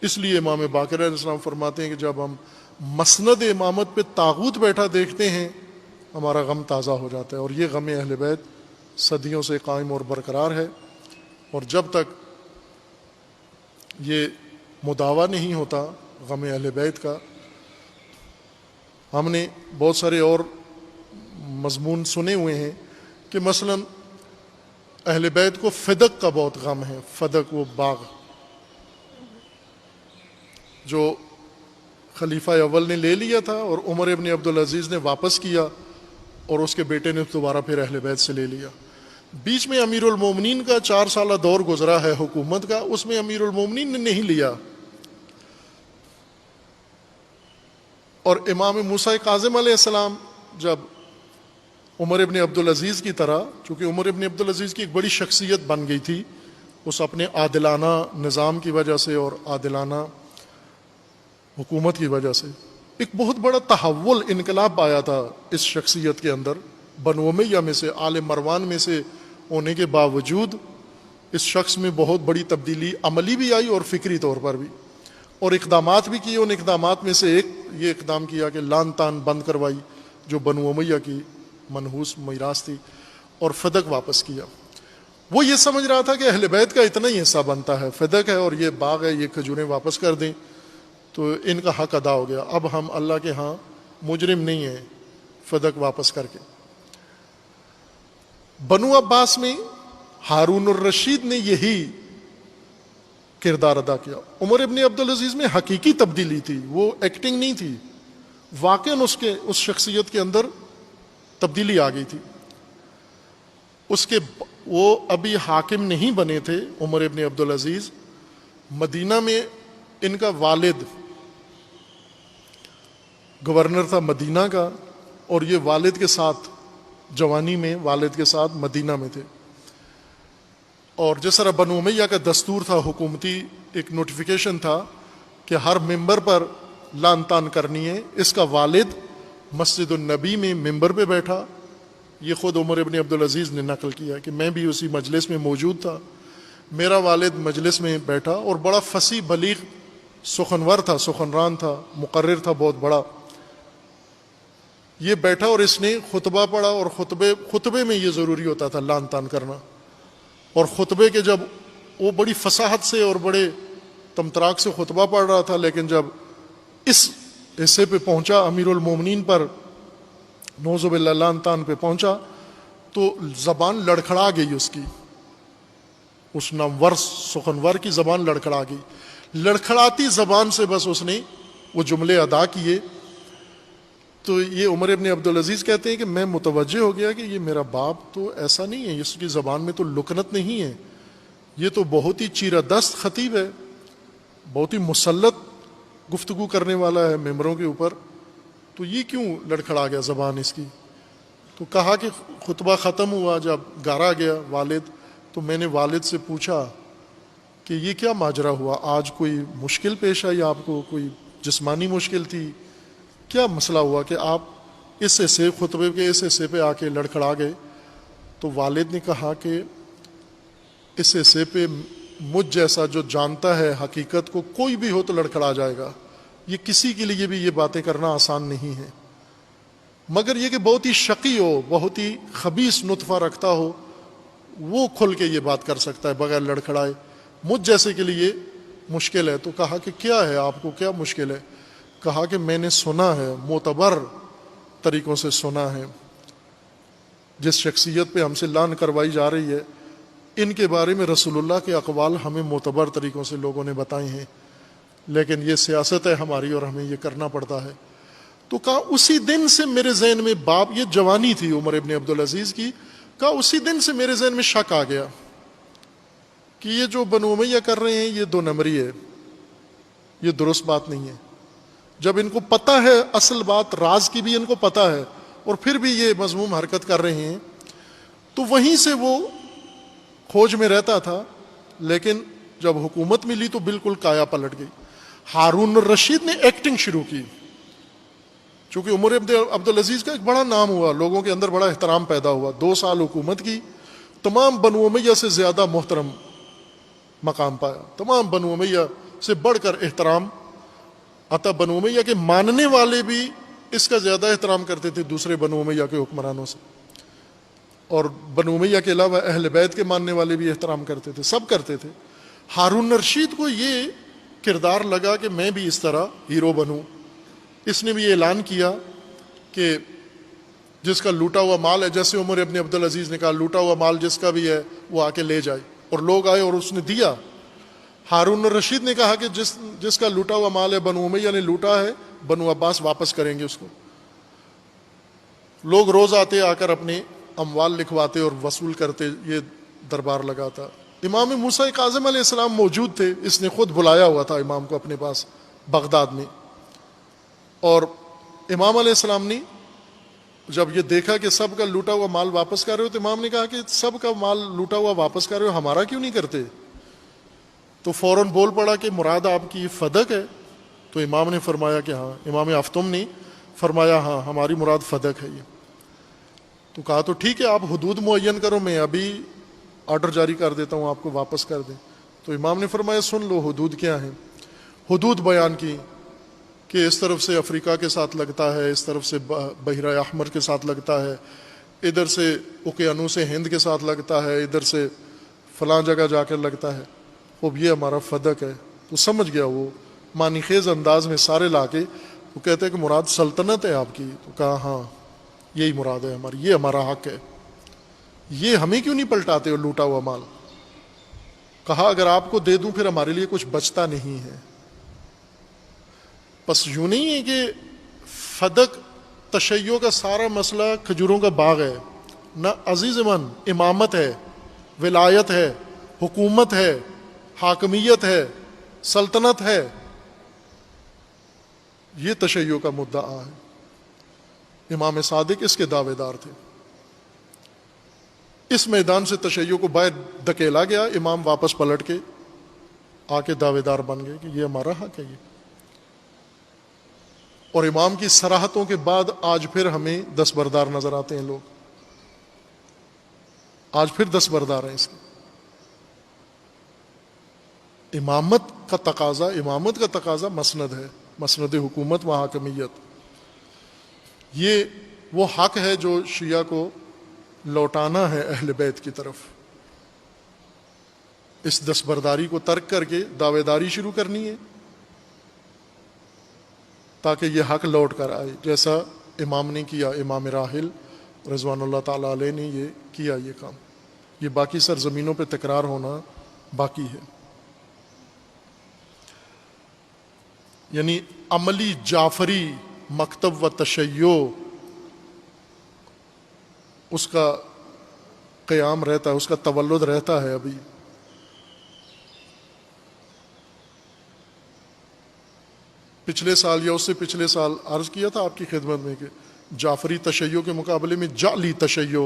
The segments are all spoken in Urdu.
اس لیے امام باقر علیہ السلام فرماتے ہیں کہ جب ہم مسند امامت پہ طاغوت بیٹھا دیکھتے ہیں ہمارا غم تازہ ہو جاتا ہے، اور یہ غم اہل بیت صدیوں سے قائم اور برقرار ہے، اور جب تک یہ مداوا نہیں ہوتا غم اہل بیت کا. ہم نے بہت سارے اور مضمون سنے ہوئے ہیں کہ مثلا اہل بیت کو فدق کا بہت غم ہے. فدق وہ باغ جو خلیفہ اول نے لے لیا تھا اور عمر ابن عبدالعزیز نے واپس کیا، اور اس کے بیٹے نے دوبارہ پھر اہل بیت سے لے لیا. بیچ میں امیر المومنین کا 4 سالہ دور گزرا ہے حکومت کا، اس میں امیر المومنین نے نہیں لیا. اور امام موسیٰ کاظم علیہ السلام جب عمر ابن عبدالعزیز کی طرح، چونکہ عمر ابن عبدالعزیز کی ایک بڑی شخصیت بن گئی تھی اس اپنے عادلانہ نظام کی وجہ سے اور عادلانہ حکومت کی وجہ سے، ایک بہت بڑا تحول انقلاب آیا تھا اس شخصیت کے اندر. بنو امیہ میں سے، آل مروان میں سے ہونے کے باوجود اس شخص میں بہت بڑی تبدیلی عملی بھی آئی اور فکری طور پر بھی، اور اقدامات بھی کیے. ان اقدامات میں سے ایک یہ اقدام کیا کہ لان تان بند کروائی جو بنو امیہ کی منحوس میراث تھی، اور فدق واپس کیا. وہ یہ سمجھ رہا تھا کہ اہل بیت کا اتنا ہی حصہ بنتا ہے، فدق ہے اور یہ باغ ہے، یہ کھجوریں واپس کر دیں تو ان کا حق ادا ہو گیا. اب ہم اللہ کے ہاں مجرم نہیں ہیں فدق واپس کر کے. بنو عباس میں ہارون الرشید نے یہی کردار ادا کیا. عمر ابن عبدالعزیز میں حقیقی تبدیلی تھی، وہ ایکٹنگ نہیں تھی، واقعاً اس شخصیت کے اندر تبدیلی آ گئی تھی. وہ ابھی حاکم نہیں بنے تھے عمر ابن عبدالعزیز. مدینہ میں ان کا والد گورنر تھا مدینہ کا، اور یہ والد کے ساتھ جوانی میں والد کے ساتھ مدینہ میں تھے. اور جس طرح بنو امیہ کا دستور تھا حکومتی، ایک نوٹیفیکیشن تھا کہ ہر ممبر پر لان تان کرنی ہے، اس کا والد مسجد النبی میں ممبر پہ بیٹھا. یہ خود عمر ابن عبدالعزیز نے نقل کیا کہ میں بھی اسی مجلس میں موجود تھا. میرا والد مجلس میں بیٹھا اور بڑا فصیح بلیغ سخنور تھا، سخنران تھا، مقرر تھا بہت بڑا. یہ بیٹھا اور اس نے خطبہ پڑھا، اور خطبے میں یہ ضروری ہوتا تھا لان تان کرنا. اور خطبے کے جب وہ بڑی فصاحت سے اور بڑے تمتراک سے خطبہ پڑھ رہا تھا، لیکن جب اس حصے پہ پہنچا امیر المومنین پر نعوذ باللہ لان تان پہ پہنچا تو زبان لڑکھڑا گئی اس کی، اس نامور سخنور کی زبان لڑکھڑا گئی. لڑکھڑاتی زبان سے بس اس نے وہ جملے ادا کیے. تو یہ عمر ابن عبدالعزیز کہتے ہیں کہ میں متوجہ ہو گیا کہ یہ میرا باپ تو ایسا نہیں ہے، اس کی زبان میں تو لکنت نہیں ہے، یہ تو بہت ہی چیرہ دست خطیب ہے، بہت ہی مسلط گفتگو کرنے والا ہے ممبروں کے اوپر، تو یہ کیوں لڑکھڑا گیا زبان اس کی. تو کہا کہ خطبہ ختم ہوا، جب گھر آ گیا والد تو میں نے والد سے پوچھا کہ یہ کیا ماجرا ہوا، آج کوئی مشکل پیش آئی آپ کو، کوئی جسمانی مشکل تھی، کیا مسئلہ ہوا کہ آپ اس حصے خطبے کے اس حصے پہ آ کے لڑکھڑا گئے. تو والد نے کہا کہ اس حصے پہ مجھ جیسا جو جانتا ہے حقیقت کو کوئی بھی ہو تو لڑکھڑا جائے گا، یہ کسی کے لیے بھی یہ باتیں کرنا آسان نہیں ہے، مگر یہ کہ بہت ہی شقی ہو، بہت ہی خبیث نطفہ رکھتا ہو، وہ کھل کے یہ بات کر سکتا ہے بغیر لڑکھڑائے، مجھ جیسے کے لیے مشکل ہے. تو کہا کہ کیا ہے، آپ کو کیا مشکل ہے. کہا کہ میں نے سنا ہے، معتبر طریقوں سے سنا ہے، جس شخصیت پہ ہم سے لان کروائی جا رہی ہے ان کے بارے میں رسول اللہ کے اقوال ہمیں معتبر طریقوں سے لوگوں نے بتائے ہیں، لیکن یہ سیاست ہے ہماری اور ہمیں یہ کرنا پڑتا ہے. تو کہا اسی دن سے میرے ذہن میں باپ، یہ جوانی تھی عمر ابن عبدالعزیز کی، کہا اسی دن سے میرے ذہن میں شک آ گیا کہ یہ جو بنو امیہ کر رہے ہیں یہ 2 نمبری ہے، یہ درست بات نہیں ہے. جب ان کو پتہ ہے اصل بات، راز کی بھی ان کو پتہ ہے، اور پھر بھی یہ مذموم حرکت کر رہے ہیں. تو وہیں سے وہ کھوج میں رہتا تھا، لیکن جب حکومت ملی تو بالکل کایا پلٹ گئی. ہارون الرشید نے ایکٹنگ شروع کی، چونکہ عمر ابن عبدالعزیز کا ایک بڑا نام ہوا، لوگوں کے اندر بڑا احترام پیدا ہوا. 2 سال حکومت کی، تمام بنو امیہ سے زیادہ محترم مقام پایا. تمام بنو امیہ سے بڑھ کر احترام آتا بنو امیہ کے ماننے والے بھی اس کا زیادہ احترام کرتے تھے دوسرے بنو امیہ کے حکمرانوں سے، اور بنو امیہ کے علاوہ اہل بیت کے ماننے والے بھی احترام کرتے تھے، سب کرتے تھے۔ ہارون رشید کو یہ کردار لگا کہ میں بھی اس طرح ہیرو بنوں، اس نے بھی یہ اعلان کیا کہ جس کا لوٹا ہوا مال ہے، جیسے عمر ابن عبدالعزیز نے کہا لوٹا ہوا مال جس کا بھی ہے وہ آ کے لے جائے، اور لوگ آئے اور اس نے دیا۔ ہارون الرشید نے کہا کہ جس کا لوٹا ہوا مال ہے بنو امیہ نے لوٹا ہے، بنو عباس واپس کریں گے اس کو۔ لوگ روز آتے آ کر اپنے اموال لکھواتے اور وصول کرتے، یہ دربار لگا تھا۔ امام موسیٰ کاظم علیہ السلام موجود تھے، اس نے خود بلایا ہوا تھا امام کو اپنے پاس بغداد میں، اور امام علیہ السلام نے جب یہ دیکھا کہ سب کا لوٹا ہوا مال واپس کر رہے ہو تو امام نے کہا کہ سب کا مال لوٹا ہوا واپس کر رہے ہو، ہمارا کیوں نہیں کرتے؟ تو فوراً بول پڑا کہ مراد آپ کی فدق ہے؟ تو امام نے فرمایا کہ ہاں، امام افتم نے فرمایا ہاں ہماری مراد فدق ہے یہ۔ تو کہا تو ٹھیک ہے، آپ حدود معین کرو، میں ابھی آرڈر جاری کر دیتا ہوں آپ کو واپس کر دیں۔ تو امام نے فرمایا سن لو حدود کیا ہیں۔ حدود بیان کی کہ اس طرف سے افریقہ کے ساتھ لگتا ہے، اس طرف سے بحیرہ احمر کے ساتھ لگتا ہے، ادھر سے اوقیانوس ہند کے ساتھ لگتا ہے، ادھر سے فلاں جگہ جا کر لگتا ہے، اب یہ ہمارا فدق ہے۔ تو سمجھ گیا وہ معنی خیز انداز میں سارے لا کے، وہ کہتے ہیں کہ مراد سلطنت ہے آپ کی؟ تو کہا ہاں یہی مراد ہے ہماری، یہ ہمارا حق ہے، یہ ہمیں کیوں نہیں پلٹاتے ہو لوٹا ہوا مال؟ کہا اگر آپ کو دے دوں پھر ہمارے لیے کچھ بچتا نہیں ہے۔ بس یوں نہیں ہے کہ فدق تشیع کا سارا مسئلہ کھجوروں کا باغ ہے، نہ عزیز من، امامت ہے، ولایت ہے، حکومت ہے، حاکمیت ہے، سلطنت ہے، یہ تشیع کا مدعا ہے۔ امام صادق اس کے دعوے دار تھے۔ اس میدان سے تشیع کو باہر دھکیلا گیا، امام واپس پلٹ کے آ کے دعوے دار بن گئے کہ یہ ہمارا حق ہے یہ۔ اور امام کی صراحتوں کے بعد آج پھر ہمیں دستبردار نظر آتے ہیں لوگ، آج پھر دستبردار ہیں اس کے۔ امامت کا تقاضا مسند ہے، مسند حکومت و حاکمیت۔ یہ وہ حق ہے جو شیعہ کو لوٹانا ہے اہل بیت کی طرف۔ اس دستبرداری کو ترک کر کے دعوے داری شروع کرنی ہے تاکہ یہ حق لوٹ کر آئے، جیسا امام نے کیا، امام راحل رضوان اللہ تعالیٰ علیہ نے یہ کیا یہ کام۔ یہ باقی سرزمینوں پہ تکرار ہونا باقی ہے۔ یعنی عملی جعفری مکتب و تشیع اس کا قیام رہتا ہے، اس کا تولد رہتا ہے ابھی۔ پچھلے سال یا اس سے پچھلے سال عرض کیا تھا آپ کی خدمت میں کہ جعفری تشیع کے مقابلے میں جعلی تشیع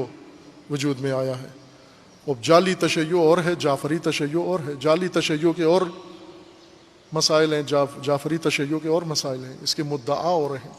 وجود میں آیا ہے۔ اب جعلی تشیع اور ہے، جعفری تشیع اور ہے۔ جعلی تشیع کے اور مسائل ہیں، جعفری تشیع کے اور مسائل ہیں، اس کے مدعا اور ہیں۔